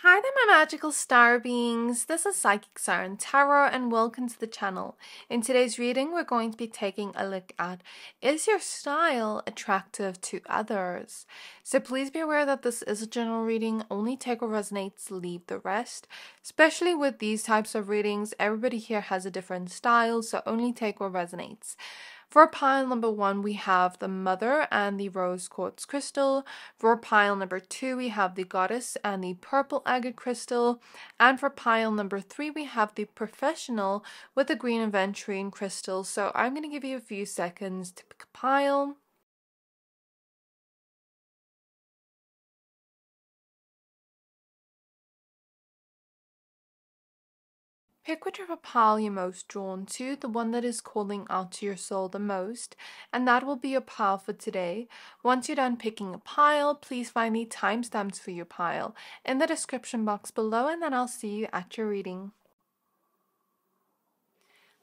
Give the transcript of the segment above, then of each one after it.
Hi there, my magical star beings. This is Psychic Siren Tarot, and welcome to the channel. In today's reading, we're going to be taking a look at, is your style attractive to others? So please be aware that this is a general reading. Only take what resonates, leave the rest. Especially with these types of readings, everybody here has a different style, so only take what resonates. For pile number 1, we have the Mother and the Rose Quartz Crystal. For pile number 2, we have the Goddess and the Purple Agate Crystal. And for pile number 3, we have the Professional with the Green Aventurine Crystal. So I'm going to give you a few seconds to pick a pile. Pick whichever pile you're most drawn to, the one that is calling out to your soul the most, and that will be your pile for today. Once you're done picking a pile, please find the timestamps for your pile in the description box below, and then I'll see you at your reading.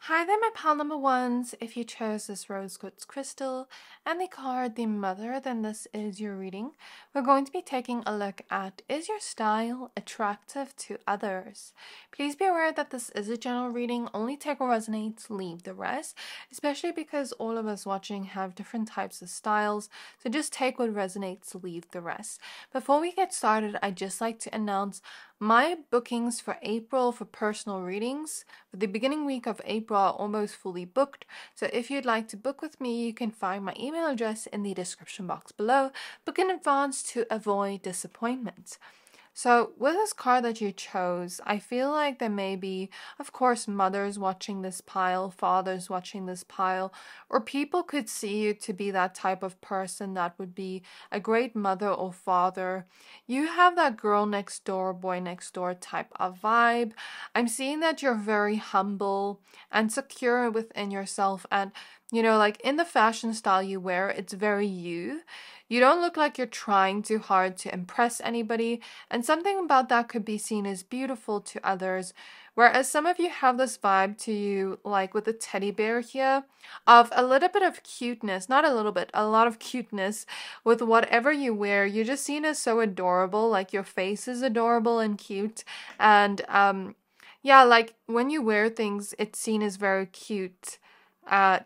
Hi there, my pile number ones. If you chose this Rose Quartz Crystal and the card the Mother, then this is your reading. We're going to be taking a look at, is your style attractive to others? Please be aware that this is a general reading. Only take what resonates, leave the rest, especially because all of us watching have different types of styles. So just take what resonates, leave the rest. Before we get started, I'd just like to announce my bookings for April for personal readings for the beginning week of April are almost fully booked. So if you'd like to book with me, you can find my email address in the description box below. Book in advance to avoid disappointment. So with this card that you chose, I feel like there may be, of course, mothers watching this pile, fathers watching this pile, or people could see you to be that type of person that would be a great mother or father. You have that girl next door, boy next door type of vibe. I'm seeing that you're very humble and secure within yourself, and like in the fashion style you wear, it's very you. You don't look like you're trying too hard to impress anybody, and something about that could be seen as beautiful to others. Whereas some of you have this vibe to you, like with the teddy bear here, of a little bit of cuteness, not a little bit, a lot of cuteness with whatever you wear. You're just seen as so adorable, like your face is adorable and cute, and yeah, like when you wear things, it's seen as very cute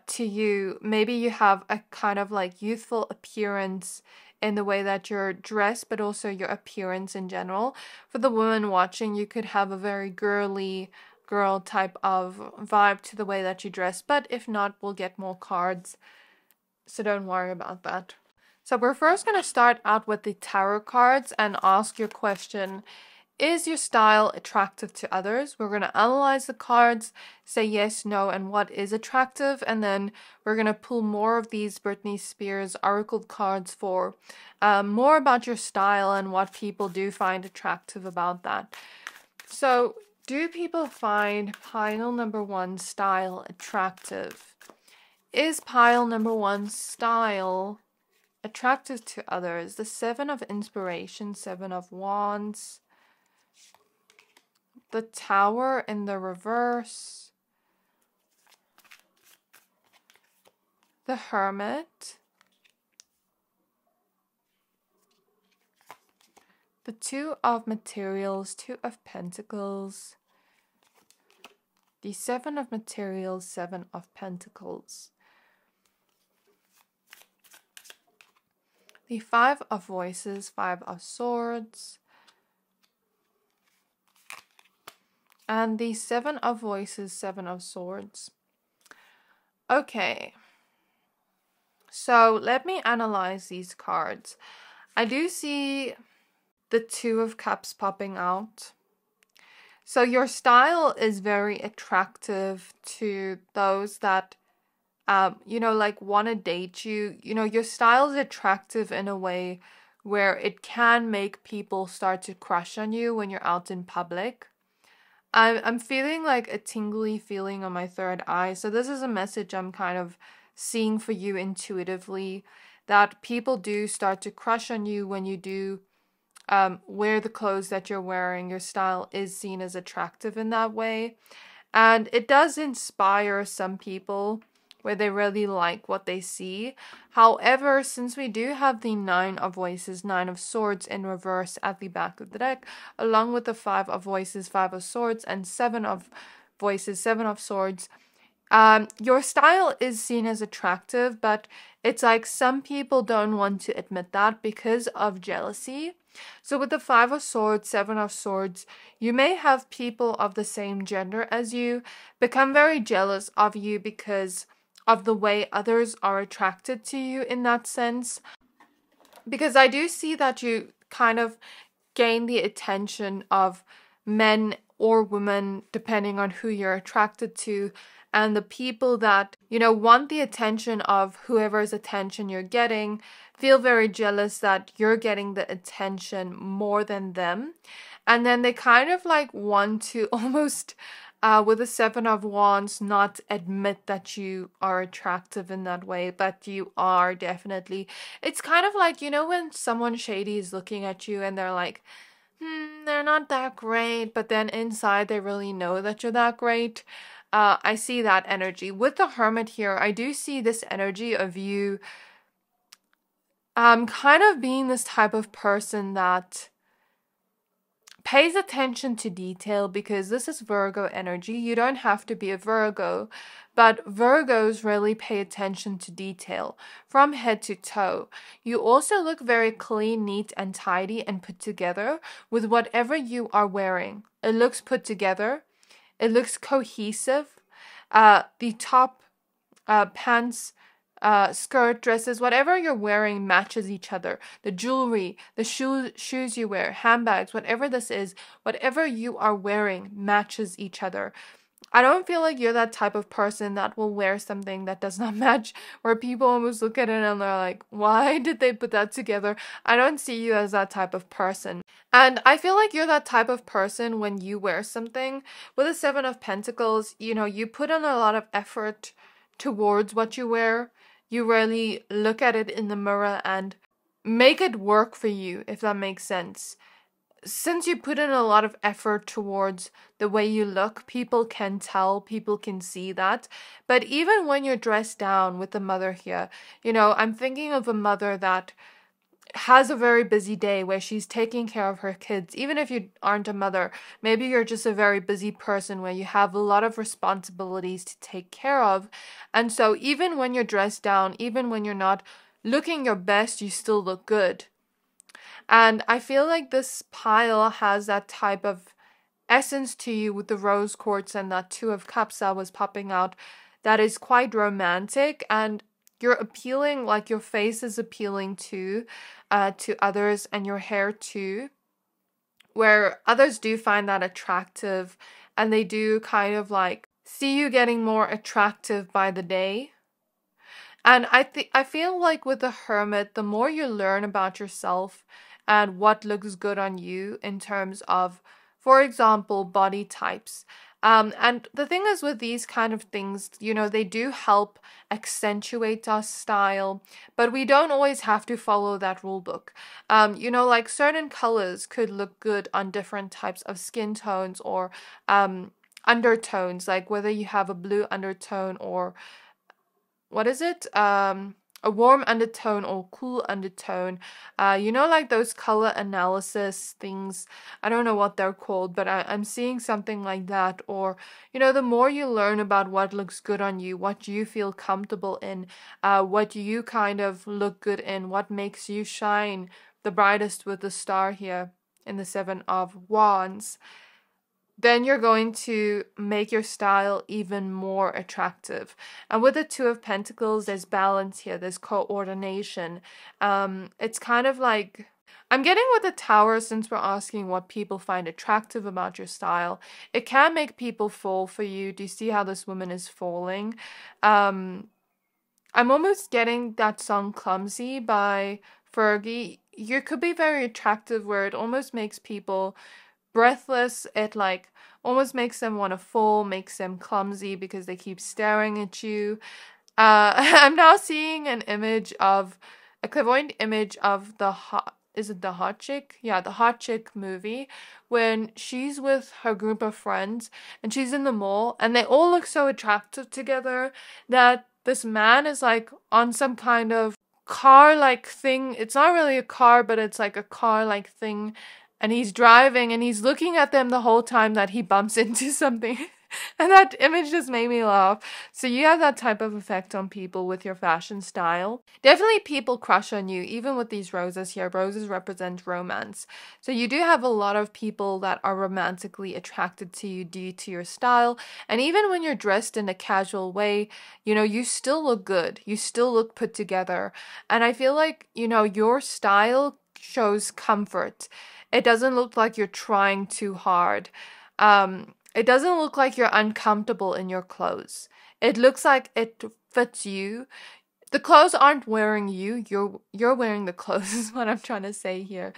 to you. Maybe you have a kind of like youthful appearance in the way that you're dressed, but also your appearance in general. For the woman watching, you could have a very girly girl type of vibe to the way that you dress, but if not, we'll get more cards, so don't worry about that. So we're first going to start out with the tarot cards and ask your question, is your style attractive to others? We're going to analyze the cards, say yes, no, and what is attractive, and then we're going to pull more of these Britney Spears oracle cards for more about your style and what people do find attractive about that. So, do people find pile number 1 style attractive? Is pile number 1 style attractive to others? The 7 of Inspiration, 7 of Wands, the Tower in the reverse, the Hermit, the 2 of Materials, 2 of Pentacles, the 7 of Materials, 7 of Pentacles, the 5 of Voices, 5 of Swords, and the 7 of Voices, 7 of Swords. Okay, so let me analyze these cards. I do see the 2 of Cups popping out. So your style is very attractive to those that, like want to date you. Your style is attractive in a way where it can make people start to crush on you when you're out in public. I'm feeling like a tingly feeling on my third eye. So this is a message I'm kind of seeing for you intuitively, that people do start to crush on you when you do wear the clothes that you're wearing. Your style is seen as attractive in that way. And it does inspire some people where they really like what they see. However, since we do have the Nine of Voices, Nine of Swords in reverse at the back of the deck, along with the Five of Voices, Five of Swords, and Seven of Voices, Seven of Swords, your style is seen as attractive, but it's like some people don't want to admit that because of jealousy. So with the Five of Swords, Seven of Swords, you may have people of the same gender as you become very jealous of you because of the way others are attracted to you in that sense. Because I do see that you kind of gain the attention of men or women, depending on who you're attracted to, and the people that, want the attention of whoever's attention you're getting feel very jealous that you're getting the attention more than them. And then they kind of like want to almost, with the Seven of Wands, not admit that you are attractive in that way, but you are definitely. It's kind of like, when someone shady is looking at you and they're like, they're not that great, but then inside they really know that you're that great. I see that energy. With the Hermit here, I do see this energy of you kind of being this type of person that pays attention to detail, because this is Virgo energy. You don't have to be a Virgo, but Virgos really pay attention to detail from head to toe. You also look very clean, neat, and tidy and put together with whatever you are wearing. It looks put together. It looks cohesive. The top, pants, skirt, dresses, whatever you're wearing matches each other. The jewelry, the shoes you wear, handbags, whatever this is, whatever you are wearing matches each other. I don't feel like you're that type of person that will wear something that does not match, where people almost look at it and they're like, why did they put that together? I don't see you as that type of person. And I feel like you're that type of person when you wear something. With the Seven of Pentacles, you put in a lot of effort towards what you wear. You really look at it in the mirror and make it work for you, if that makes sense. Since you put in a lot of effort towards the way you look, people can tell, people can see that. But even when you're dressed down with the mother here, I'm thinking of a mother that has a very busy day where she's taking care of her kids. Even if you aren't a mother, maybe you're just a very busy person where you have a lot of responsibilities to take care of. And so even when you're dressed down, even when you're not looking your best, you still look good. And I feel like this pile has that type of essence to you with the rose quartz and that Two of Cups that was popping out, that is quite romantic, and you're appealing, like your face is appealing to others, and your hair too, where others do find that attractive and they do kind of like see you getting more attractive by the day. And I feel like with the Hermit, the more you learn about yourself and what looks good on you in terms of, for example, body types. And the thing is with these kind of things, they do help accentuate our style, but we don't always have to follow that rule book. Like certain colors could look good on different types of skin tones or undertones, like whether you have a blue undertone or what is it? A warm undertone or cool undertone. Like those color analysis things. I don't know what they're called, but I'm seeing something like that. Or, the more you learn about what looks good on you, what you feel comfortable in, what you kind of look good in, what makes you shine the brightest with the star here in the Seven of Wands, then you're going to make your style even more attractive. And with the Two of Pentacles, there's balance here, there's coordination. It's kind of like, I'm getting with the Tower, since we're asking what people find attractive about your style, it can make people fall for you. Do you see how this woman is falling? I'm almost getting that song Clumsy by Fergie. You could be very attractive where it almost makes people breathless. It like almost makes them want to fall, makes them clumsy because they keep staring at you. I'm now seeing an image of a clairvoyant image of is it the Hot Chick? Yeah, the Hot Chick movie, when she's with her group of friends and she's in the mall and they all look so attractive together that this man is like on some kind of car-like thing. It's not really a car, but it's like a car-like thing. And he's driving and he's looking at them the whole time that he bumps into something. And that image just made me laugh. So you have that type of effect on people with your fashion style. Definitely people crush on you, even with these roses here. Roses represent romance. So you do have a lot of people that are romantically attracted to you due to your style. And even when you're dressed in a casual way, you know, you still look good. You still look put together. And I feel like, you know, your style shows comfort. It doesn't look like you're trying too hard. It doesn't look like you're uncomfortable in your clothes. It looks like it fits you. The clothes aren't wearing you. You're wearing the clothes is what I'm trying to say here.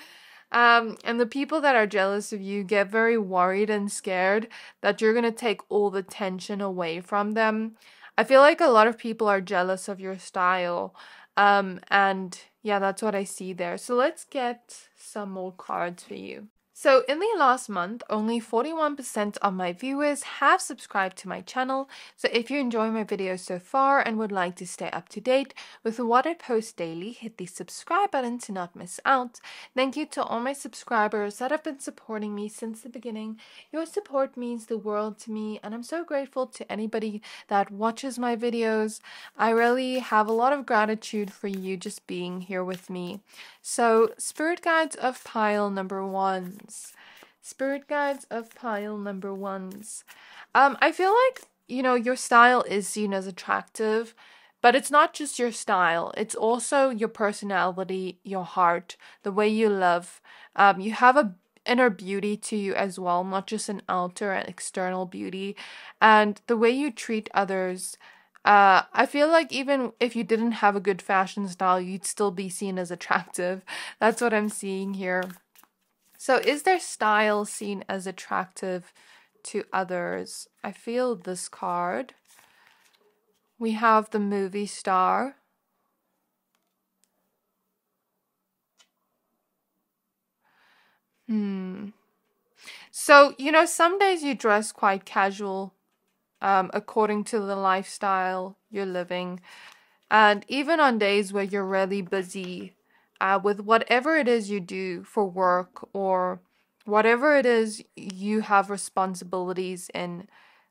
And the people that are jealous of you get very worried and scared that you're going to take all the tension away from them. I feel like a lot of people are jealous of your style. And yeah, that's what I see there. So let's get some more cards for you. So in the last month, only 41% of my viewers have subscribed to my channel. So if you enjoy my videos so far and would like to stay up to date with what I post daily, hit the subscribe button to not miss out. Thank you to all my subscribers that have been supporting me since the beginning. Your support means the world to me, and I'm so grateful to anybody that watches my videos. I really have a lot of gratitude for you just being here with me. So spirit guides of pile number 1. Spirit guides of pile number 1. I feel like, you know, your style is seen as attractive, but it's not just your style. It's also your personality, your heart, the way you love. You have a inner beauty to you as well, not just an outer and external beauty. And the way you treat others, I feel like even if you didn't have a good fashion style, you'd still be seen as attractive. That's what I'm seeing here. So is their style seen as attractive to others? I feel this card. We have the movie star. So, you know, some days you dress quite casual, according to the lifestyle you're living. And even on days where you're really busy, with whatever it is you do for work or whatever it is you have responsibilities in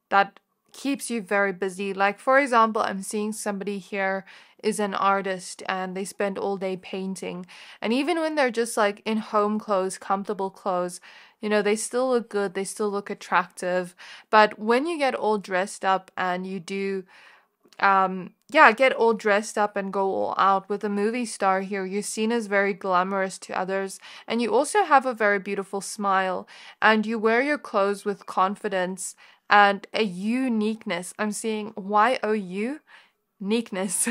that keeps you very busy. Like, for example, I'm seeing somebody here is an artist and they spend all day painting. And even when they're just like in home clothes, comfortable clothes, you know, they still look good, they still look attractive. But when you get all dressed up and you do get all dressed up and go all out with a movie star here, you're seen as very glamorous to others, and you also have a very beautiful smile, and you wear your clothes with confidence and a uniqueness. I'm seeing Y-O-U, uniqueness.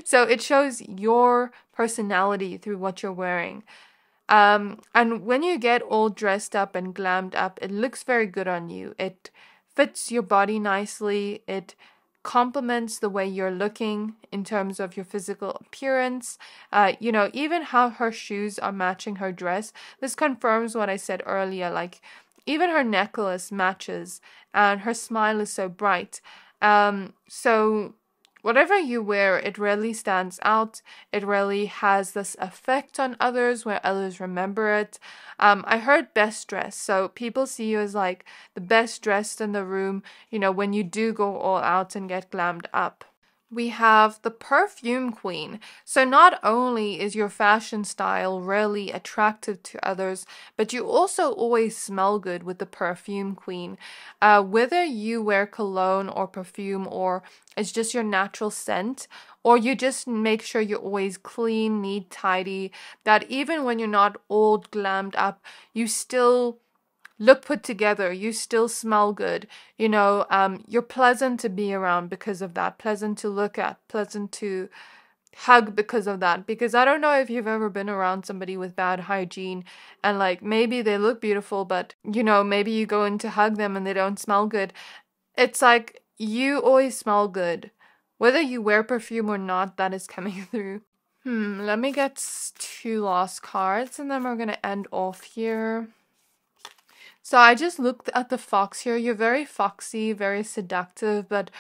So it shows your personality through what you're wearing. And when you get all dressed up and glammed up, it looks very good on you. It fits your body nicely. It complements the way you're looking in terms of your physical appearance. You know, even how her shoes are matching her dress. This confirms what I said earlier, like even her necklace matches and her smile is so bright. So whatever you wear, it really stands out. It really has this effect on others where others remember it. I heard best dressed. So people see you as like the best dressed in the room, you know, when you do go all out and get glammed up. We have the perfume queen. So not only is your fashion style really attractive to others, but you also always smell good with the perfume queen. Whether you wear cologne or perfume or it's just your natural scent, or you just make sure you're always clean, neat, tidy, that even when you're not all glammed up, you still look put together, you still smell good, you know, you're pleasant to be around because of that, pleasant to look at, pleasant to hug because of that. Because I don't know if you've ever been around somebody with bad hygiene and like maybe they look beautiful, but you know, maybe you go in to hug them and they don't smell good. It's like you always smell good. Whether you wear perfume or not, that is coming through. Let me get 2 last cards and then we're gonna end off here. So I just looked at the fox here. You're very foxy, very seductive, but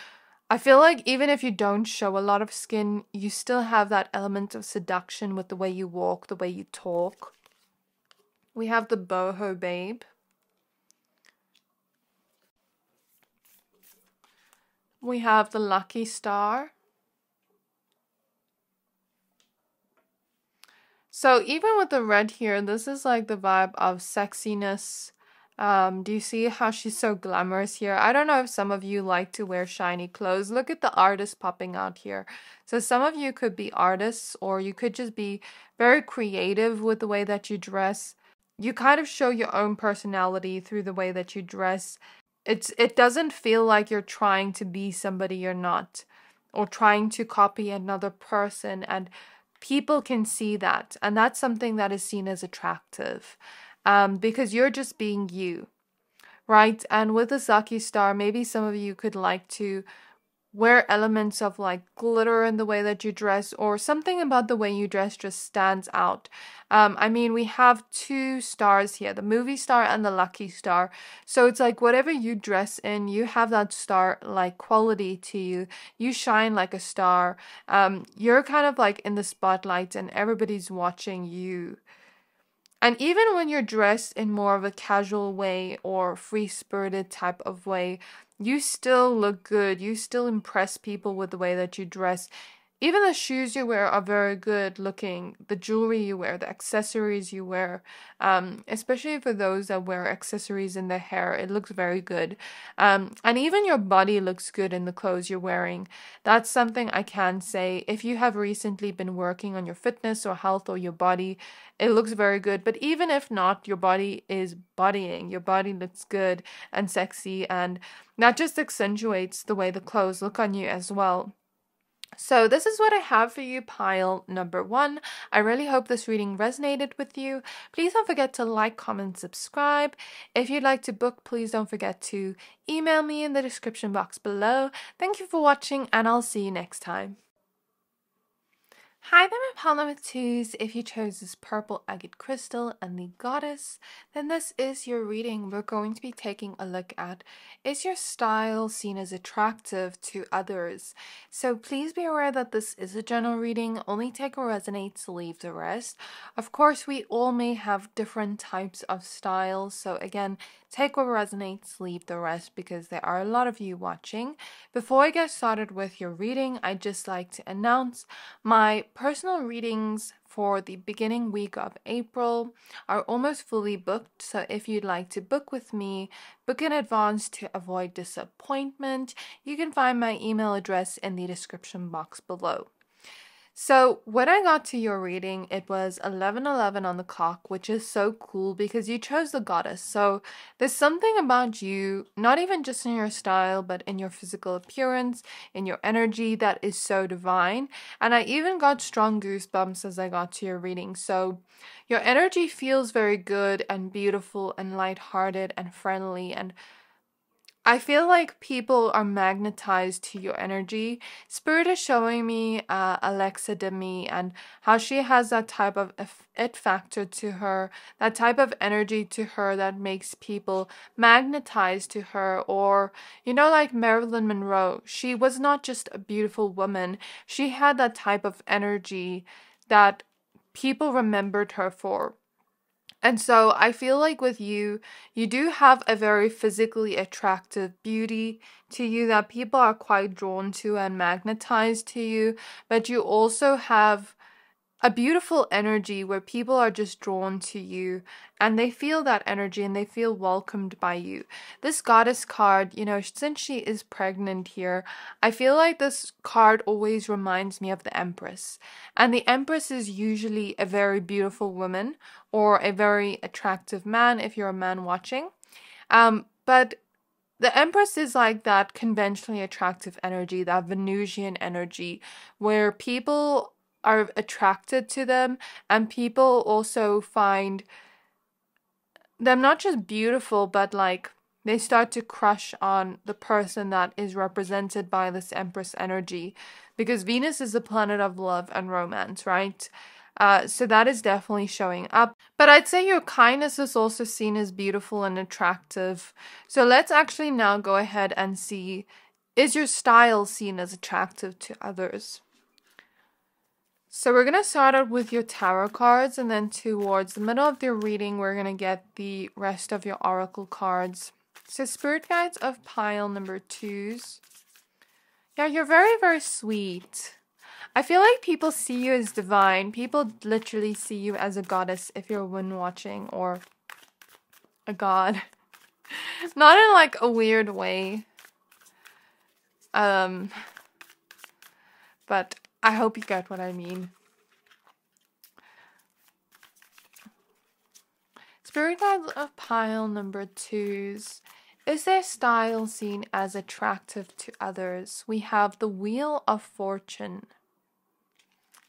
I feel like even if you don't show a lot of skin, you still have that element of seduction with the way you walk, the way you talk. We have the boho babe. We have the lucky star. So even with the red here, this is like the vibe of sexiness. Do you see how she's so glamorous here? I don't know if some of you like to wear shiny clothes. Look at the artist popping out here. So some of you could be artists, or you could just be very creative with the way that you dress. You kind of show your own personality through the way that you dress. It doesn't feel like you're trying to be somebody you're not, or trying to copy another person, and people can see that, and that's something that is seen as attractive, because you're just being you, right? And with the Zaki star, maybe some of you could like to wear elements of like glitter in the way that you dress, or something about the way you dress just stands out. I mean, we have two stars here, the movie star and the lucky star. So it's like whatever you dress in, you have that star like quality to you. You shine like a star. You're kind of like in the spotlight and everybody's watching you. And even when you're dressed in more of a casual way or free-spirited type of way, you still look good. You still impress people with the way that you dress. Even the shoes you wear are very good looking. The jewelry you wear, the accessories you wear, especially for those that wear accessories in their hair, it looks very good. And even your body looks good in the clothes you're wearing. That's something I can say. If you have recently been working on your fitness or health or your body, it looks very good. But even if not, your body is bodying. Your body looks good and sexy, and that just accentuates the way the clothes look on you as well. So this is what I have for you, pile number 1. I really hope this reading resonated with you. Please don't forget to like, comment, subscribe. If you'd like to book, please don't forget to email me in the description box below. Thank you for watching, and I'll see you next time. Hi there, my pile number 2s. If you chose this purple agate crystal and the goddess, then this is your reading. We're going to be taking a look at, is your style seen as attractive to others? So please be aware that this is a general reading. Only take what resonates, leave the rest. Of course, we all may have different types of styles. So again, take what resonates, leave the rest, because there are a lot of you watching. Before I get started with your reading, I'd just like to announce my personal readings for the beginning week of April are almost fully booked. So if you'd like to book with me, book in advance to avoid disappointment, you can find my email address in the description box below. So when I got to your reading, it was 11:11 on the clock, which is so cool because you chose the goddess. So there's something about you, not even just in your style, but in your physical appearance, in your energy, that is so divine. And I even got strong goosebumps as I got to your reading. So your energy feels very good and beautiful and lighthearted and friendly, and I feel like people are magnetized to your energy. Spirit is showing me Alexa Demi, and how she has that type of it factor to her, that type of energy to her that makes people magnetized to her. Or, you know, like Marilyn Monroe, she was not just a beautiful woman. She had that type of energy that people remembered her for. And so I feel like with you, you do have a very physically attractive beauty to you that people are quite drawn to and magnetized to you. But you also have a beautiful energy where people are just drawn to you and they feel that energy and they feel welcomed by you. This goddess card, you know, since she is pregnant here, I feel like this card always reminds me of the Empress. And the Empress is usually a very beautiful woman or a very attractive man if you're a man watching. But the Empress is like that conventionally attractive energy, that Venusian energy, where people are attracted to them, and people also find them not just beautiful, but like they start to crush on the person that is represented by this Empress energy, because Venus is the planet of love and romance, right? So that is definitely showing up. But I'd say your kindness is also seen as beautiful and attractive. So let's actually now go ahead and see is your style seen as attractive to others? So we're going to start out with your tarot cards, and then towards the middle of your reading, we're going to get the rest of your oracle cards. So spirit guides of pile number 2s. Yeah, you're very, very sweet. I feel like people see you as divine. People literally see you as a goddess if you're one watching, or a god. Not in like a weird way. But I hope you get what I mean. Spirit guides of pile number 2s. Is their style seen as attractive to others? We have the Wheel of Fortune.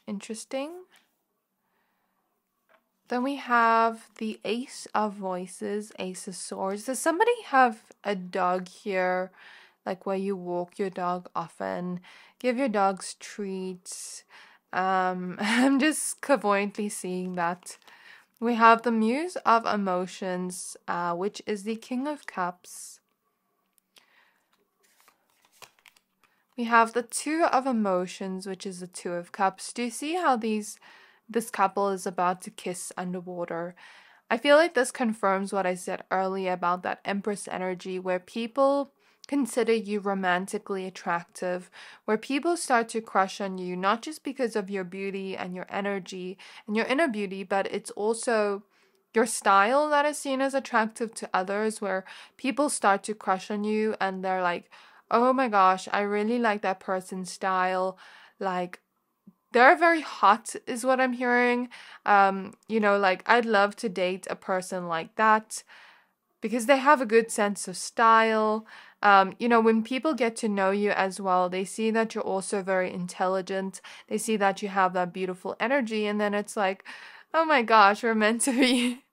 Interesting. Then we have the Ace of Voices, Ace of Swords. Does somebody have a dog here? Like where you walk your dog often? Give your dogs treats. I'm just clairvoyantly seeing that. We have the Muse of Emotions, which is the King of Cups. We have the Two of Emotions, which is the Two of Cups. Do you see how this couple is about to kiss underwater? I feel like this confirms what I said earlier about that Empress energy, where people consider you romantically attractive, where people start to crush on you, not just because of your beauty and your energy and your inner beauty, but it's also your style that is seen as attractive to others, where people start to crush on you and they're like, oh my gosh, I really like that person's style. Like, they're very hot is what I'm hearing. Like, I'd love to date a person like that because they have a good sense of style. When people get to know you as well, they see that you're also very intelligent. They see that you have that beautiful energy, and then it's like, oh my gosh, we're meant to be.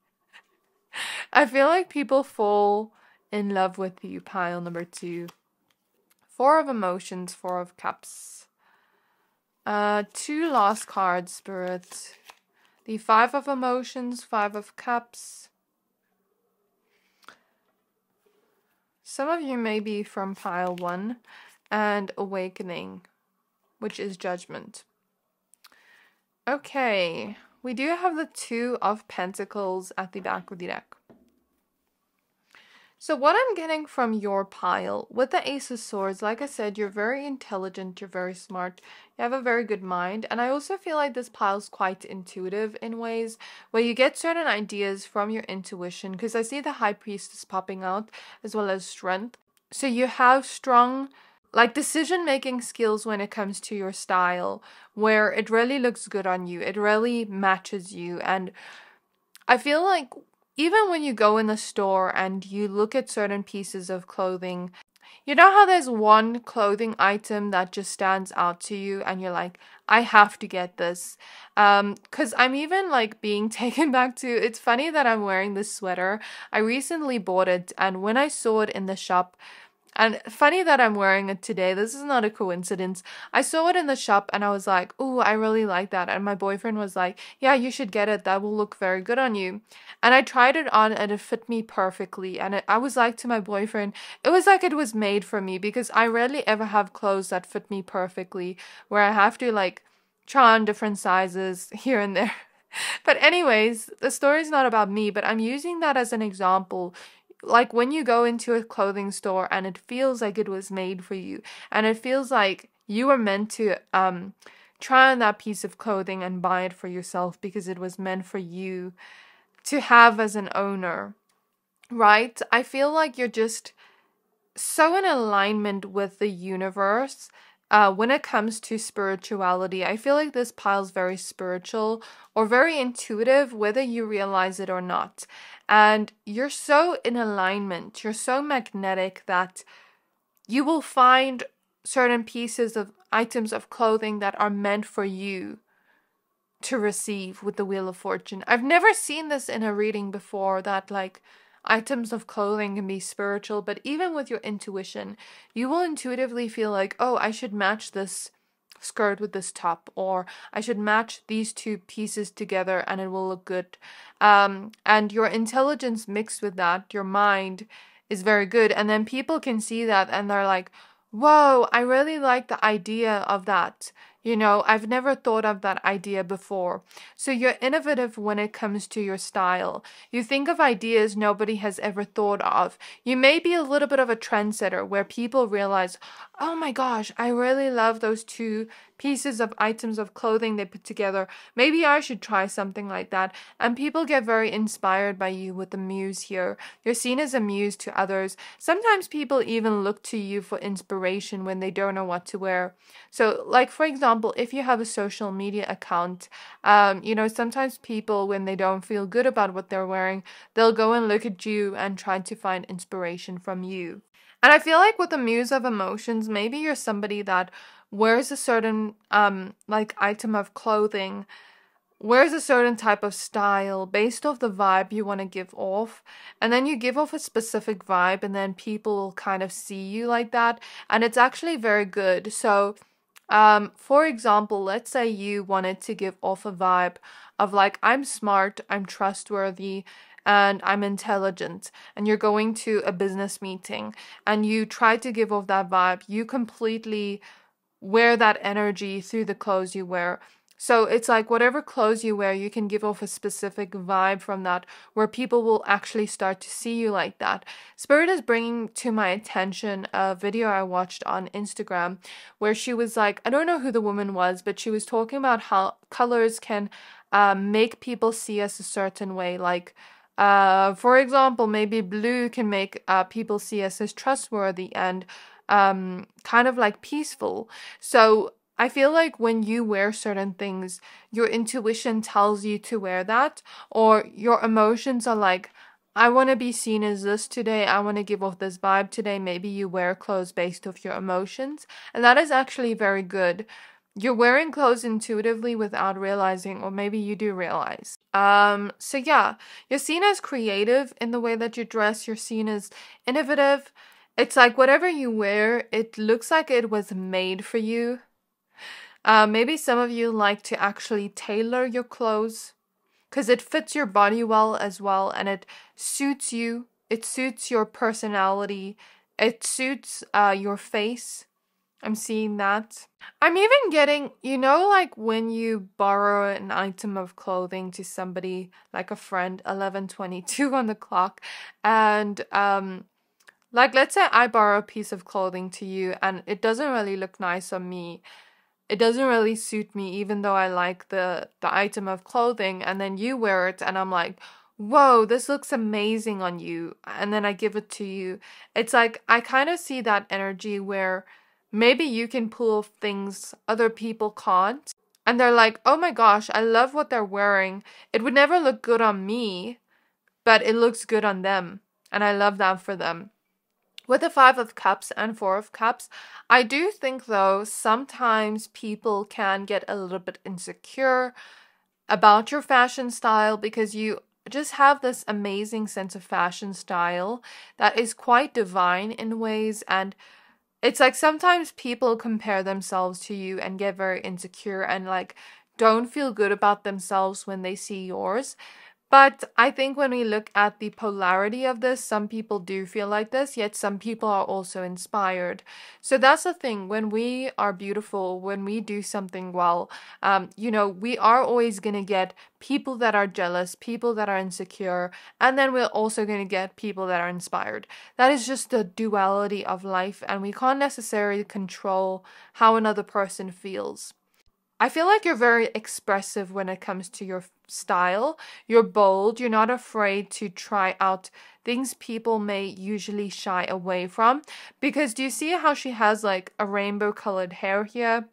I feel like people fall in love with you, pile number 2. 4 of Emotions, 4 of Cups. 2 lost cards, Spirit. The 5 of Emotions, 5 of Cups. Some of you may be from pile 1. And Awakening, which is Judgment. Okay, we do have the 2 of Pentacles at the back of the deck. So what I'm getting from your pile, with the Ace of Swords, like I said, you're very intelligent, you're very smart, you have a very good mind, and I also feel like this pile's quite intuitive in ways where you get certain ideas from your intuition, because I see the High Priestess popping out, as well as Strength. So you have strong, like, decision-making skills when it comes to your style, where it really looks good on you, it really matches you, and I feel like even when you go in the store and you look at certain pieces of clothing, you know how there's one clothing item that just stands out to you and you're like, I have to get this. Because I'm even like being taken back to, it's funny that I'm wearing this sweater. I recently bought it, and when I saw it in the shop, and funny that I'm wearing it today, this is not a coincidence. I saw it in the shop and I was like, ooh, I really like that. And my boyfriend was like, yeah, you should get it. That will look very good on you. And I tried it on and it fit me perfectly. And I was like to my boyfriend, it was like it was made for me, because I rarely ever have clothes that fit me perfectly, where I have to like try on different sizes here and there. But anyways, the story's not about me, but I'm using that as an example. Like when you go into a clothing store and it feels like it was made for you, and it feels like you were meant to try on that piece of clothing and buy it for yourself because it was meant for you to have as an owner, right? I feel like you're just so in alignment with the universe. When it comes to spirituality, I feel like this pile's very spiritual or very intuitive, whether you realize it or not. And you're so in alignment, you're so magnetic that you will find certain pieces of items of clothing that are meant for you to receive with the Wheel of Fortune. I've never seen this in a reading before, that like items of clothing can be spiritual, but even with your intuition, you will intuitively feel like, oh, I should match this skirt with this top, or I should match these 2 pieces together and it will look good. And your intelligence mixed with that, your mind, is very good. And then people can see that and they're like, Whoa, I really like the idea of that. You know, I've never thought of that idea before. So you're innovative when it comes to your style. You think of ideas nobody has ever thought of. You may be a little bit of a trendsetter where people realize, oh my gosh, I really love those two pieces of items of clothing they put together. Maybe I should try something like that. And people get very inspired by you with the muse here. You're seen as a muse to others. Sometimes people even look to you for inspiration when they don't know what to wear. So, like for example, if you have a social media account, you know, sometimes people, when they don't feel good about what they're wearing, they'll go and look at you and try to find inspiration from you. And I feel like with the muse of emotions, maybe you're somebody that wears a certain like item of clothing, wears a certain type of style based off the vibe you want to give off, and then you give off a specific vibe, and then people will kind of see you like that, and it's actually very good. So for example, let's say you wanted to give off a vibe of like, I'm smart, I'm trustworthy, and I'm intelligent, and you're going to a business meeting and you try to give off that vibe, you completely wear that energy through the clothes you wear. So it's like whatever clothes you wear, you can give off a specific vibe from that where people will actually start to see you like that. Spirit is bringing to my attention a video I watched on Instagram where she was like, I don't know who the woman was, but she was talking about how colors can make people see us a certain way. Like, for example, maybe blue can make people see us as trustworthy and kind of like peaceful. So I feel like when you wear certain things, your intuition tells you to wear that, or your emotions are like, I want to be seen as this today. I want to give off this vibe today. Maybe you wear clothes based off your emotions, and that is actually very good. You're wearing clothes intuitively without realizing, or maybe you do realize. So yeah, you're seen as creative in the way that you dress. You're seen as innovative. It's like whatever you wear, it looks like it was made for you. Maybe some of you like to actually tailor your clothes because it fits your body well as well, and it suits you. It suits your personality. It suits your face. I'm seeing that. I'm even getting, you know, like when you borrow an item of clothing to somebody, like a friend, 11:22 on the clock, and like let's say I borrow a piece of clothing to you and it doesn't really look nice on me. It doesn't really suit me even though I like the item of clothing, and then you wear it and I'm like, "Whoa, this looks amazing on you." And then I give it to you. It's like I kind of see that energy where maybe you can pull things other people can't. And they're like, "Oh my gosh, I love what they're wearing. It would never look good on me, but it looks good on them." And I love that for them. With the Five of Cups and Four of Cups, I do think though sometimes people can get a little bit insecure about your fashion style because you just have this amazing sense of fashion style that is quite divine in ways, and it's like sometimes people compare themselves to you and get very insecure and like don't feel good about themselves when they see yours. But I think when we look at the polarity of this, some people do feel like this, yet some people are also inspired. So that's the thing. When we are beautiful, when we do something well, you know, we are always going to get people that are jealous, people that are insecure, and then we're also going to get people that are inspired. That is just the duality of life, and we can't necessarily control how another person feels. I feel like you're very expressive when it comes to your style. You're bold. You're not afraid to try out things people may usually shy away from. Because do you see how she has like a rainbow colored hair here?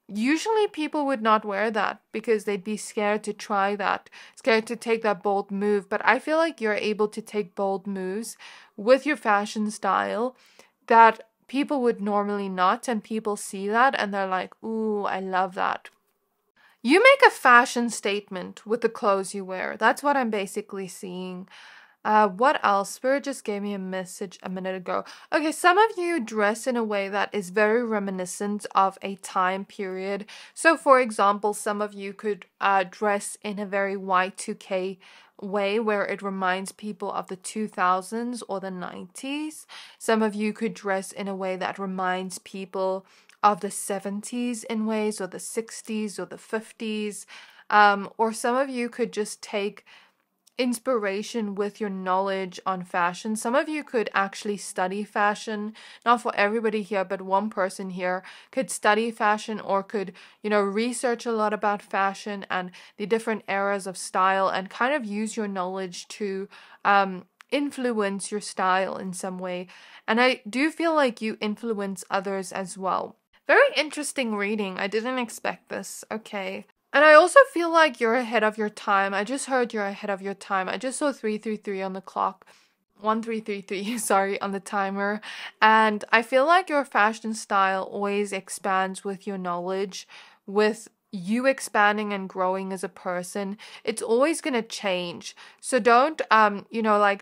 Usually people would not wear that because they'd be scared to try that, scared to take that bold move. But I feel like you're able to take bold moves with your fashion style that people would normally not, and people see that and they're like, ooh, I love that. You make a fashion statement with the clothes you wear. That's what I'm basically seeing. What else? Spirit just gave me a message a minute ago. Okay, some of you dress in a way that is very reminiscent of a time period. So, for example, some of you could dress in a very Y2K way where it reminds people of the 2000s or the 90s. Some of you could dress in a way that reminds people of the 70s in ways, or the 60s or the 50s. Or some of you could just take inspiration with your knowledge on fashion. Some of you could actually study fashion. Not for everybody here, but one person here could study fashion, or could, research a lot about fashion and the different eras of style, and kind of use your knowledge to influence your style in some way. And I do feel like you influence others as well. Very interesting reading. I didn't expect this. Okay. And I also feel like you're ahead of your time. I just heard you're ahead of your time. I just saw 333 on the clock. 1333, sorry, on the timer. And I feel like your fashion style always expands with your knowledge, with you expanding and growing as a person. It's always going to change. So don't,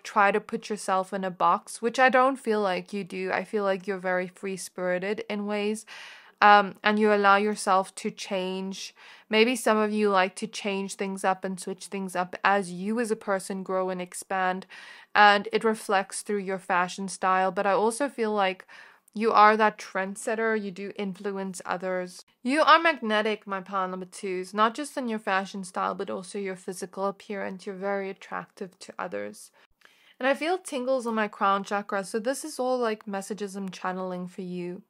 try to put yourself in a box, which I don't feel like you do. I feel like you're very free-spirited in ways. And you allow yourself to change. Maybe some of you like to change things up and switch things up as you as a person grow and expand, and it reflects through your fashion style. But I also feel like you are that trendsetter. You do influence others. You are magnetic, my pile number twos, not just in your fashion style, but also your physical appearance. You're very attractive to others. And I feel tingles on my crown chakra, so this is all like messages I'm channeling for you.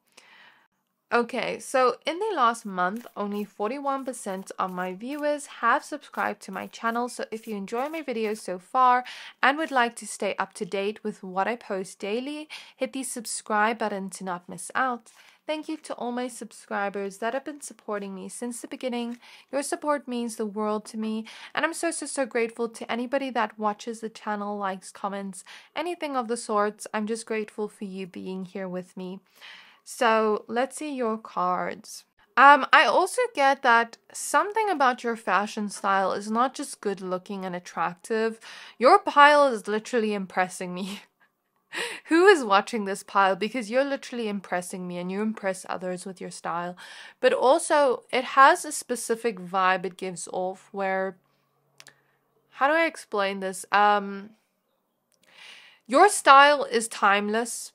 Okay, so in the last month, only 41% of my viewers have subscribed to my channel. So if you enjoy my videos so far and would like to stay up to date with what I post daily, hit the subscribe button to not miss out. Thank you to all my subscribers that have been supporting me since the beginning. Your support means the world to me, and I'm so grateful to anybody that watches the channel, likes, comments, anything of the sorts. I'm just grateful for you being here with me. So let's see your cards. I also get that something about your fashion style is not just good looking and attractive. Your pile is literally impressing me. Who is watching this pile? Because you're literally impressing me and you impress others with your style. But also, it has a specific vibe it gives off where... How do I explain this? Your style is timeless,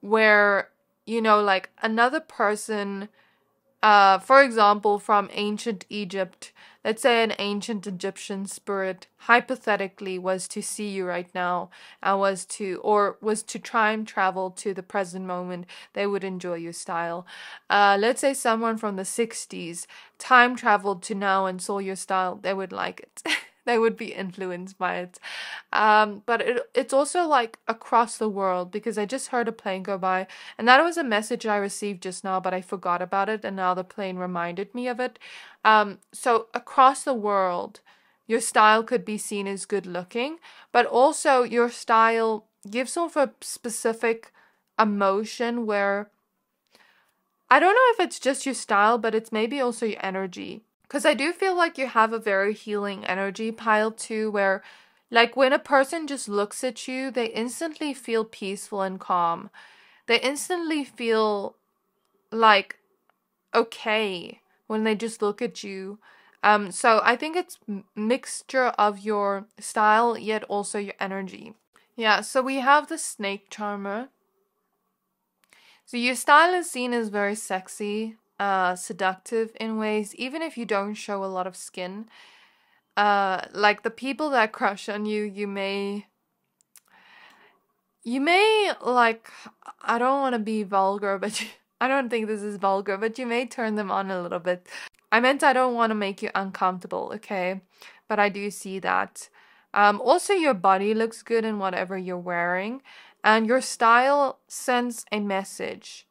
where... like another person, for example, from ancient Egypt, let's say an ancient Egyptian spirit, hypothetically, was to see you right now and was to time travel to the present moment, they would enjoy your style. Let's say someone from the 60s time traveled to now and saw your style, they would like it. They would be influenced by it. But it's also like across the world, because I just heard a plane go by, and that was a message I received just now, but I forgot about it, and now the plane reminded me of it. So across the world, your style could be seen as good looking, but also your style gives off a specific emotion where, I don't know if it's just your style, but it's maybe also your energy. Because I do feel like you have a very healing energy pile too, where like when a person just looks at you, they instantly feel peaceful and calm. They instantly feel like okay when they just look at you. So I think it's mixture of your style yet also your energy. Yeah, so we have the snake charmer. So your style is seen as very sexy, seductive in ways, even if you don't show a lot of skin. Like the people that crush on you, you may like, I don't want to be vulgar, but I don't think this is vulgar, but you may turn them on a little bit. I meant I don't want to make you uncomfortable, okay? But I do see that. Also, your body looks good in whatever you're wearing, and your style sends a message.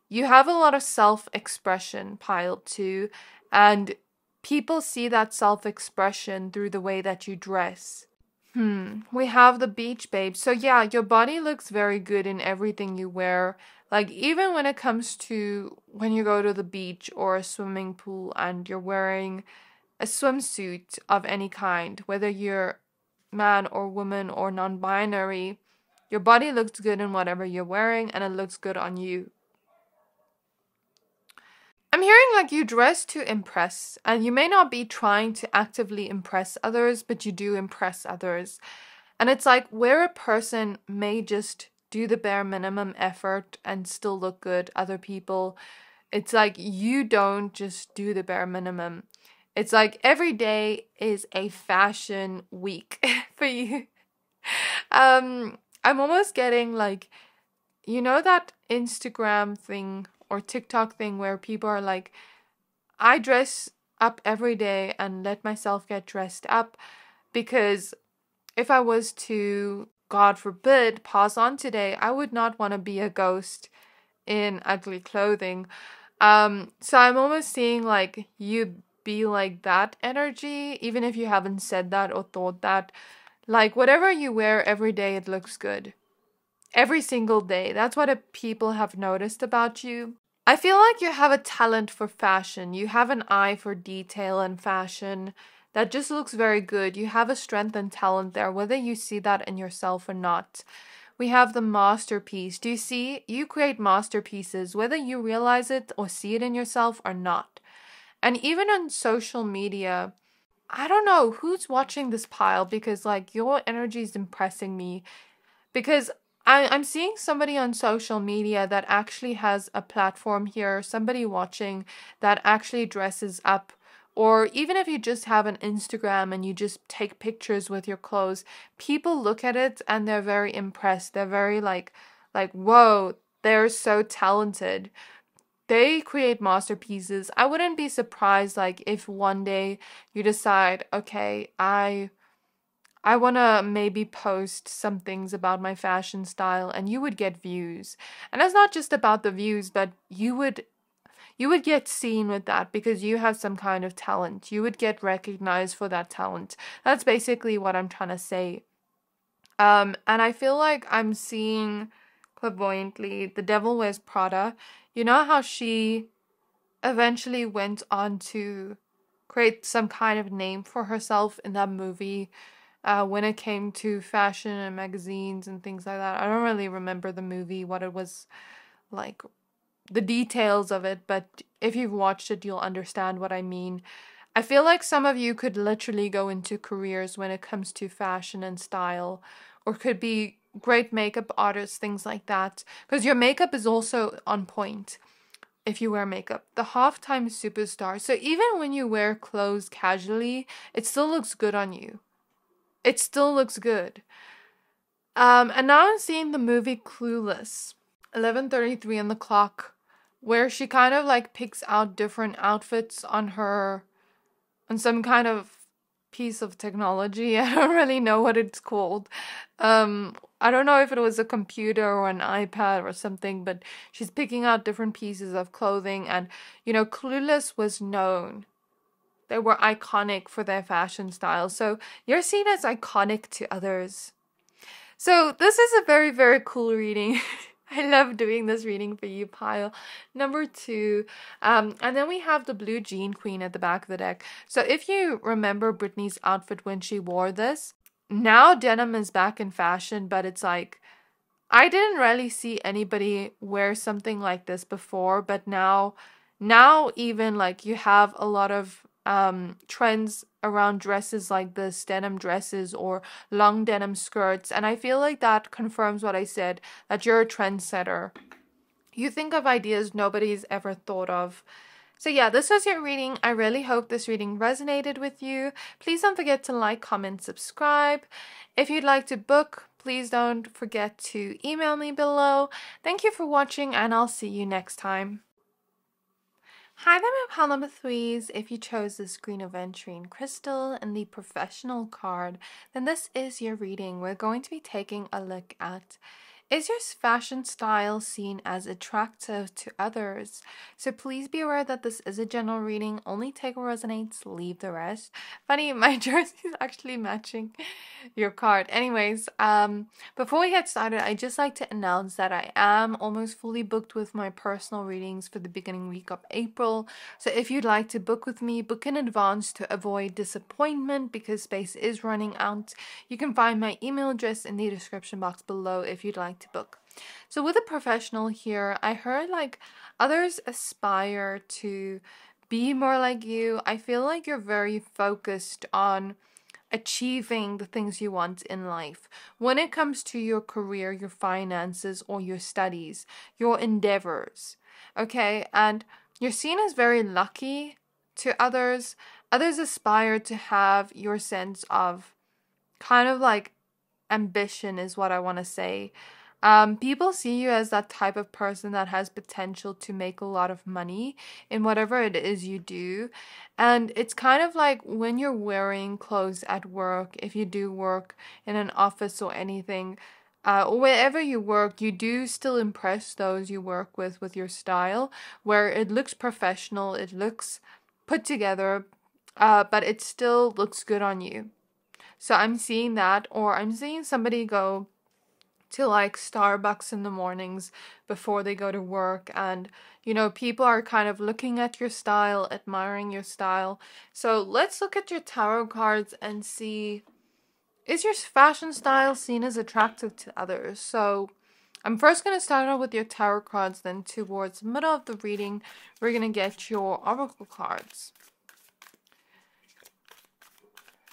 You have a lot of self-expression piled too, and people see that self-expression through the way that you dress. We have the beach babe. So yeah, your body looks very good in everything you wear. Like even when it comes to when you go to the beach or a swimming pool and you're wearing a swimsuit of any kind, whether you're man or woman or non-binary, your body looks good in whatever you're wearing, and it looks good on you. I'm hearing like you dress to impress, and you may not be trying to actively impress others, but you do impress others. And it's like where a person may just do the bare minimum effort and still look good, other people, it's like you don't just do the bare minimum. It's like every day is a fashion week for you. I'm almost getting like, you know, that Instagram thing or TikTok thing where people are like, I dress up every day and let myself get dressed up because if I was to, God forbid, pass on today, I would not want to be a ghost in ugly clothing. So I'm almost seeing like you be like that energy, even if you haven't said that or thought that. Like whatever you wear every day, it looks good. Every single day. That's what people have noticed about you. I feel like you have a talent for fashion. You have an eye for detail and fashion that just looks very good. You have a strength and talent there, whether you see that in yourself or not. We have the masterpiece. Do you see? You create masterpieces, whether you realize it or see it in yourself or not. And even on social media, I don't know who's watching this pile because like your energy is impressing me because I'm seeing somebody on social media that actually has a platform here, somebody watching that actually dresses up. Or even if you just have an Instagram and you just take pictures with your clothes, people look at it and they're very impressed. They're very like, whoa, they're so talented. They create masterpieces. I wouldn't be surprised like if one day you decide, okay, I want to maybe post some things about my fashion style and you would get views. And it's not just about the views, but you would get seen with that because you have some kind of talent. You would get recognized for that talent. That's basically what I'm trying to say. And I feel like I'm seeing clairvoyantly The Devil Wears Prada. You know how she eventually went on to create some kind of name for herself in that movie when it came to fashion and magazines and things like that. I don't really remember the movie, what it was like, the details of it, but if you've watched it, you'll understand what I mean. I feel like some of you could literally go into careers when it comes to fashion and style, or could be great makeup artists, things like that, because your makeup is also on point if you wear makeup. The halftime superstar. So even when you wear clothes casually, it still looks good on you. It still looks good. And now I'm seeing the movie Clueless, 11:33 on the clock, where she kind of like picks out different outfits on some kind of piece of technology. I don't really know what it's called. I don't know if it was a computer or an iPad or something, but she's picking out different pieces of clothing. And, you know, Clueless was known. They were iconic for their fashion style. So you're seen as iconic to others. So this is a very, very cool reading. I love doing this reading for you, pile. Number 2. And then we have the Blue Jean Queen at the back of the deck. So if you remember Britney's outfit when she wore this, now denim is back in fashion, but it's like, I didn't really see anybody wear something like this before, but now even like you have a lot of trends around dresses like this, denim dresses or long denim skirts, and I feel like that confirms what I said, that you're a trendsetter. You think of ideas nobody's ever thought of. So yeah, this was your reading. I really hope this reading resonated with you. Please don't forget to like, comment, subscribe. If you'd like to book, please don't forget to email me below. Thank you for watching, and I'll see you next time. Hi there, my pile number 3s. If you chose this green Aventurine crystal and the professional card, then this is your reading. We're going to be taking a look at, Is your fashion style seen as attractive to others? So please be aware that this is a general reading. Only take what resonates, leave the rest. Funny, my jersey is actually matching your card. Anyways, before we get started, I just like to announce that I am almost fully booked with my personal readings for the beginning week of April. So if you'd like to book with me, book in advance to avoid disappointment because space is running out. You can find my email address in the description box below if you'd like to book. So with a professional here, I heard like others aspire to be more like you. I feel like you're very focused on achieving the things you want in life. When it comes to your career, your finances, or your studies, your endeavors, okay? And you're seen as very lucky to others. Others aspire to have your sense of kind of like ambition is what I want to say. People see you as that type of person that has potential to make a lot of money in whatever it is you do. And it's kind of like when you're wearing clothes at work, if you do work in an office or anything, or wherever you work, you do still impress those you work with your style, where it looks professional, it looks put together, but it still looks good on you. So I'm seeing that, or I'm seeing somebody go to like Starbucks in the mornings before they go to work, and you know, people are kind of looking at your style, admiring your style. So let's look at your tarot cards and see, is your fashion style seen as attractive to others? So I'm first going to start out with your tarot cards, then towards the middle of the reading we're going to get your oracle cards.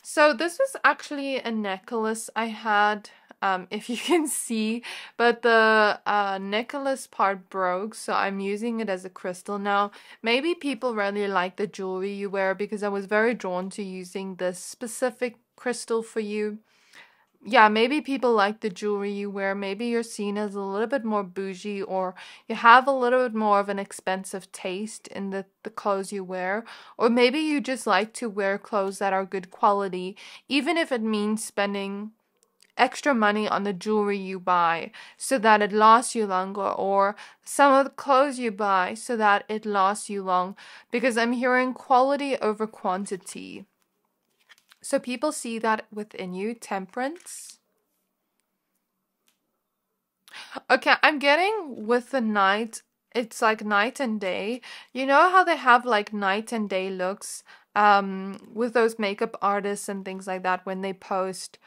So this was actually a necklace I had, if you can see, but the necklace part broke, so I'm using it as a crystal now. Maybe people really like the jewelry you wear because I was very drawn to using this specific crystal for you. Yeah, maybe people like the jewelry you wear. Maybe you're seen as a little bit more bougie, or you have a little bit more of an expensive taste in the clothes you wear. Or maybe you just like to wear clothes that are good quality, even if it means spending extra money on the jewelry you buy so that it lasts you longer, or some of the clothes you buy so that it lasts you long, because I'm hearing quality over quantity. So people see that within you. Temperance. Okay, I'm getting with the night, it's like night and day. You know how they have like night and day looks with those makeup artists and things like that when they post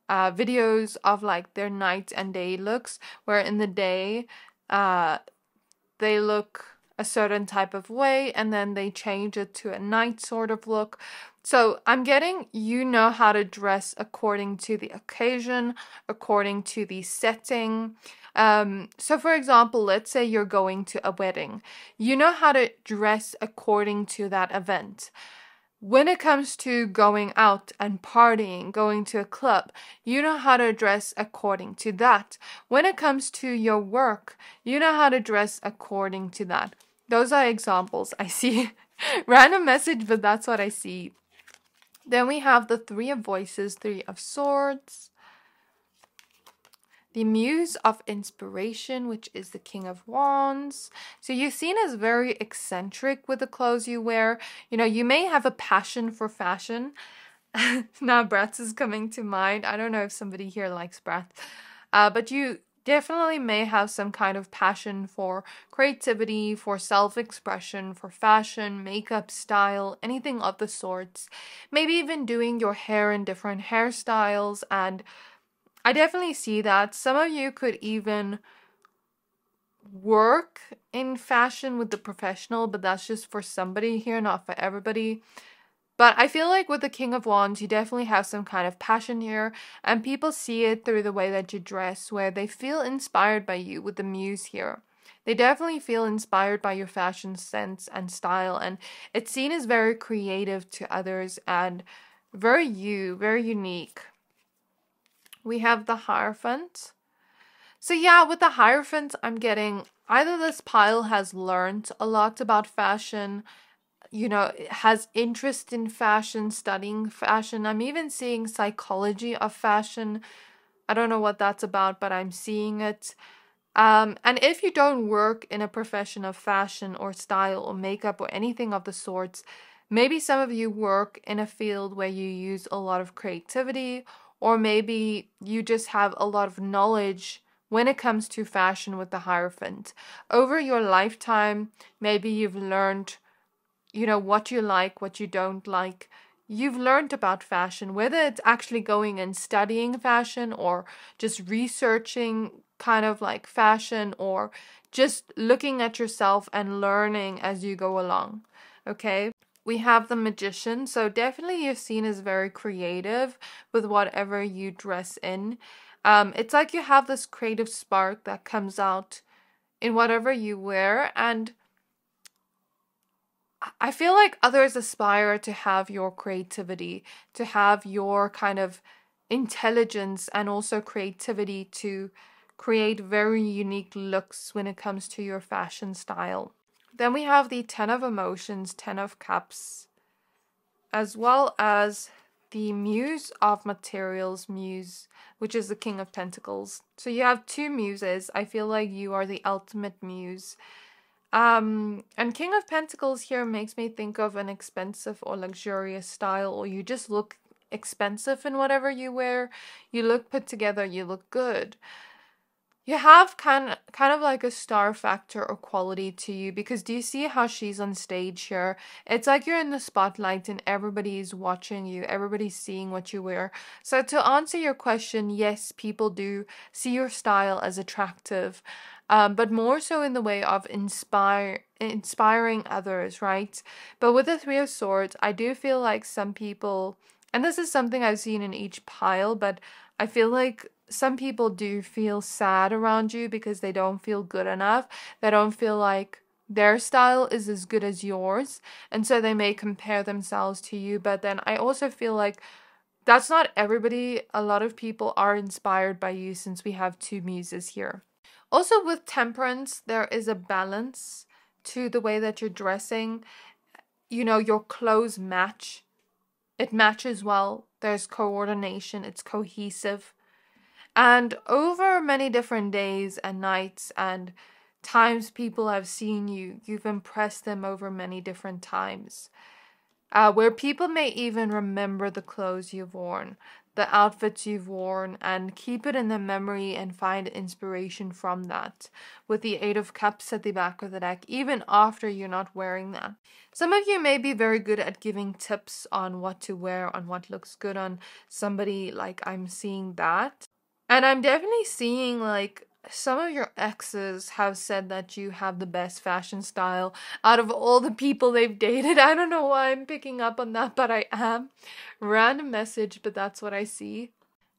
videos of like their night and day looks, where in the day they look a certain type of way and then they change it to a night sort of look. So I'm getting, you know how to dress according to the occasion, according to the setting. So for example, let's say you're going to a wedding. You know how to dress according to that event. When it comes to going out and partying, going to a club, you know how to dress according to that. When it comes to your work, you know how to dress according to that. Those are examples. I see random message, but that's what I see. Then we have the Three of Voices, Three of Swords. The Muse of Inspiration, which is the King of Wands. So you're seen as very eccentric with the clothes you wear. You know, you may have a passion for fashion. Now Bratz is coming to mind. I don't know if somebody here likes Bratz. But you definitely may have some kind of passion for creativity, for self-expression, for fashion, makeup, style, anything of the sorts. Maybe even doing your hair in different hairstyles, and I definitely see that. Some of you could even work in fashion with the professional, but that's just for somebody here, not for everybody. But I feel like with the King of Wands, you definitely have some kind of passion here, and people see it through the way that you dress, where they feel inspired by you with the Muse here. They definitely feel inspired by your fashion sense and style, and it's seen as very creative to others and very unique. We have the Hierophant. So yeah, with the Hierophant, I'm getting either this pile has learned a lot about fashion, you know, has interest in fashion, studying fashion. I'm even seeing psychology of fashion. I don't know what that's about, but I'm seeing it. And if you don't work in a profession of fashion or style or makeup or anything of the sorts, maybe some of you work in a field where you use a lot of creativity, or maybe you just have a lot of knowledge when it comes to fashion with the Hierophant. Over your lifetime, maybe you've learned, what you like, what you don't like. You've learned about fashion, whether it's actually going and studying fashion or just researching kind of like fashion, or just looking at yourself and learning as you go along. Okay. We have the Magician. So definitely you're seen as very creative with whatever you dress in. It's like you have this creative spark that comes out in whatever you wear, and I feel like others aspire to have your creativity, to have your kind of intelligence and also creativity to create very unique looks when it comes to your fashion style. Then we have the Ten of Emotions, Ten of Cups, as well as the Muse of Materials, Muse, which is the King of Pentacles. So you have two muses. I feel like you are the ultimate muse. And King of Pentacles here makes me think of an expensive or luxurious style, or you just look expensive in whatever you wear. You look put together, you look good. You have kind of like a star factor or quality to you, because do you see how she's on stage here? It's like you're in the spotlight and everybody's watching you, everybody's seeing what you wear. So to answer your question, yes, people do see your style as attractive, but more so in the way of inspiring others, right? But with the Three of Swords, I do feel like some people, and this is something I've seen in each pile, but I feel like some people do feel sad around you because they don't feel good enough. They don't feel like their style is as good as yours. And so they may compare themselves to you. But then I also feel like that's not everybody. A lot of people are inspired by you, since we have two muses here. Also with Temperance, there is a balance to the way that you're dressing. Your clothes match. It matches well. There's coordination. It's cohesive. And over many different days and nights and times people have seen you, you've impressed them over many different times. Where people may even remember the clothes you've worn, the outfits you've worn, and keep it in their memory and find inspiration from that. With the Eight of Cups at the back of the deck, even after you're not wearing that. Some of you may be very good at giving tips on what to wear, on what looks good on somebody, like I'm seeing that. And I'm definitely seeing like some of your exes have said that you have the best fashion style out of all the people they've dated. I don't know why I'm picking up on that, but I am. Random message, but that's what I see.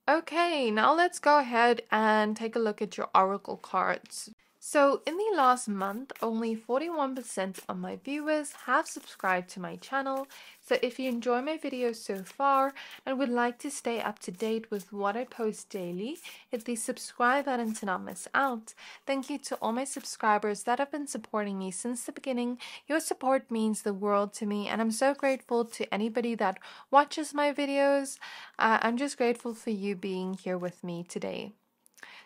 Okay, now let's go ahead and take a look at your oracle cards. So in the last month, only 41% of my viewers have subscribed to my channel. So if you enjoy my videos so far and would like to stay up to date with what I post daily, hit the subscribe button to not miss out. Thank you to all my subscribers that have been supporting me since the beginning. Your support means the world to me, and I'm so grateful to anybody that watches my videos. I'm just grateful for you being here with me today.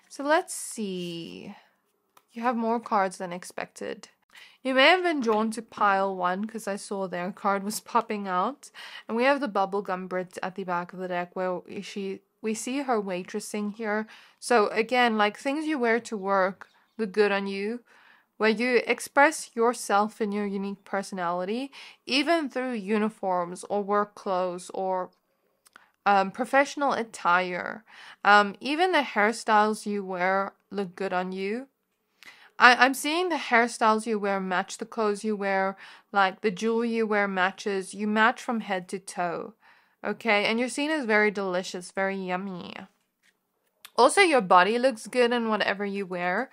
So let's see. You have more cards than expected. You may have been drawn to pile 1 because I saw their card was popping out. And we have the bubblegum Brit at the back of the deck where we see her waitressing here. So again, like things you wear to work look good on you, where you express yourself and your unique personality, even through uniforms or work clothes or professional attire. Even the hairstyles you wear look good on you. I'm seeing the hairstyles you wear match the clothes you wear, like the jewelry you wear matches. You match from head to toe, okay? And you're seen as very delicious, very yummy. Also, your body looks good in whatever you wear.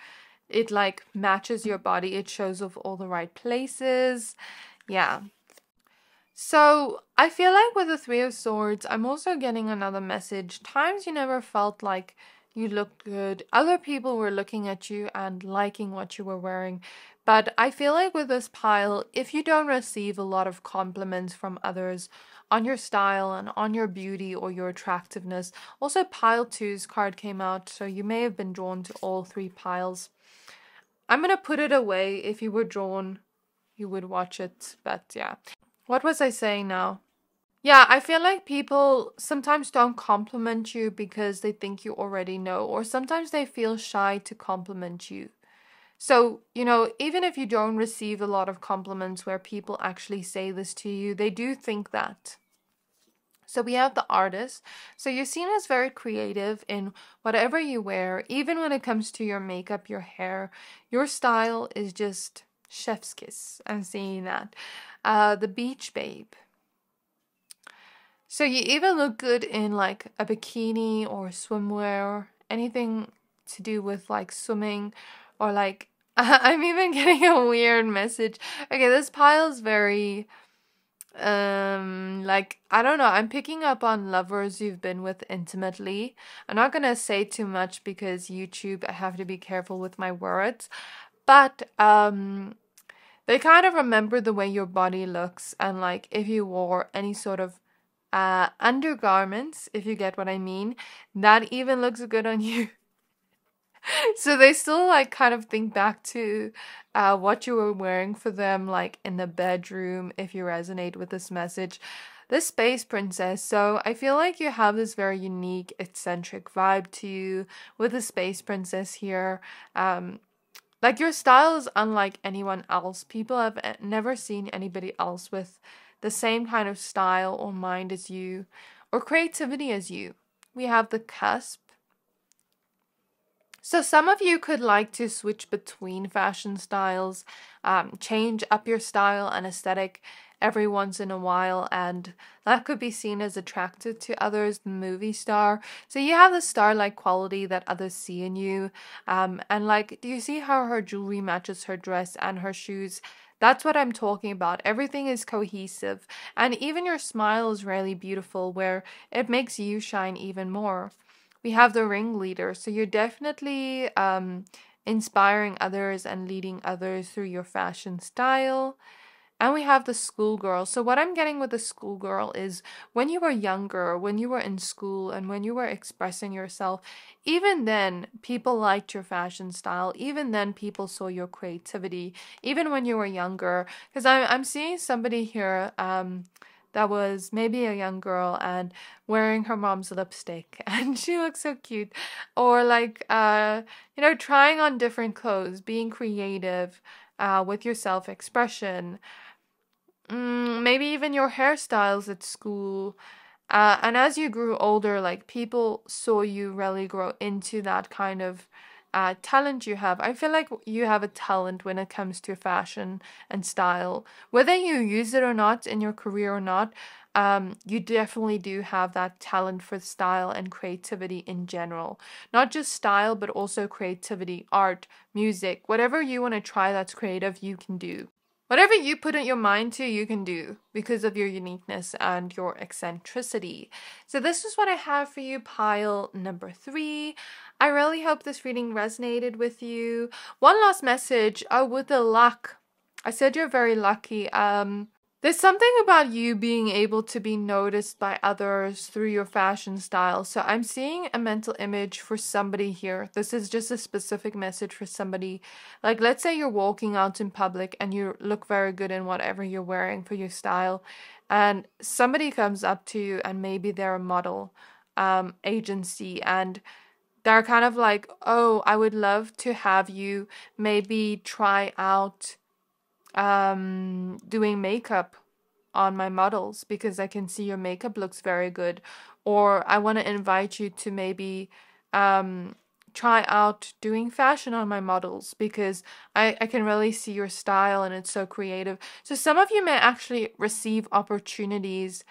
It like matches your body. It shows off all the right places. Yeah. So I feel like with the Three of Swords, I'm also getting another message. Times you never felt like you looked good. Other people were looking at you and liking what you were wearing. But I feel like with this pile, if you don't receive a lot of compliments from others on your style and on your beauty or your attractiveness, also pile two's card came out, so you may have been drawn to all three piles. I'm gonna put it away. If you were drawn, you would watch it, but yeah. What was I saying now? Yeah, I feel like people sometimes don't compliment you because they think you already know, or sometimes they feel shy to compliment you. So, even if you don't receive a lot of compliments where people actually say this to you, they do think that. So we have the artist. So you're seen as very creative in whatever you wear, even when it comes to your makeup, your hair. Your style is just chef's kiss. I'm seeing that. The beach babe. So you even look good in like a bikini or swimwear, anything to do with like swimming or like I'm even getting a weird message. Okay, this pile is very like I don't know, I'm picking up on lovers you've been with intimately. I'm not gonna say too much because YouTube, I have to be careful with my words, but they kind of remember the way your body looks, and like if you wore any sort of undergarments, if you get what I mean, that even looks good on you. So they still like kind of think back to what you were wearing for them, like in the bedroom, if you resonate with this message. The Space Princess. So I feel like you have this very unique, eccentric vibe to you with the Space Princess here. Like your style is unlike anyone else. People have never seen anybody else with the same kind of style or mind as you, or creativity as you. We have the Cusp. So some of you could like to switch between fashion styles, change up your style and aesthetic every once in a while, and that could be seen as attractive to others, the movie star. So you have the star-like quality that others see in you. And like, do you see how her jewelry matches her dress and her shoes? That's what I'm talking about. Everything is cohesive, and even your smile is really beautiful, where it makes you shine even more. We have the ringleader, so you're definitely inspiring others and leading others through your fashion style. And we have the schoolgirl. So what I'm getting with the schoolgirl is when you were younger, when you were in school and when you were expressing yourself, even then people liked your fashion style. Even then people saw your creativity, even when you were younger. Because I'm seeing somebody here that was maybe a young girl and wearing her mom's lipstick and she looks so cute. Or like, trying on different clothes, being creative with your self-expression. Maybe even your hairstyles at school. And as you grew older, like people saw you really grow into that kind of talent you have. I feel like you have a talent when it comes to fashion and style. Whether you use it or not in your career or not, you definitely do have that talent for style and creativity in general. Not just style, but also creativity, art, music, whatever you want to try that's creative, you can do. Whatever you put in your mind to, you can do because of your uniqueness and your eccentricity. So this is what I have for you, pile number 3. I really hope this reading resonated with you. One last message. Oh, with the luck. I said you're very lucky. There's something about you being able to be noticed by others through your fashion style. So I'm seeing a mental image for somebody here. This is just a specific message for somebody. Like, let's say you're walking out in public and you look very good in whatever you're wearing for your style. And somebody comes up to you and maybe they're a model agency and they're kind of like, oh, I would love to have you maybe try out doing makeup on my models because I can see your makeup looks very good, or I want to invite you to maybe try out doing fashion on my models because I can really see your style and it's so creative. So some of you may actually receive opportunities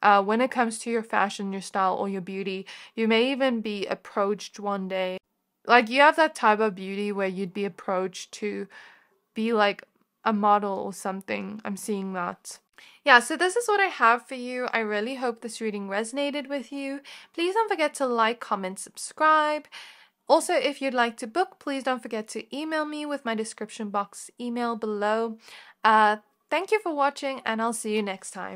when it comes to your fashion, your style, or your beauty. You may even be approached one day. Like, you have that type of beauty where you'd be approached to be like a model or something. I'm seeing that. Yeah, so this is what I have for you. I really hope this reading resonated with you. Please don't forget to like, comment, subscribe. Also, if you'd like to book, please don't forget to email me with my description box email below. Thank you for watching, and I'll see you next time.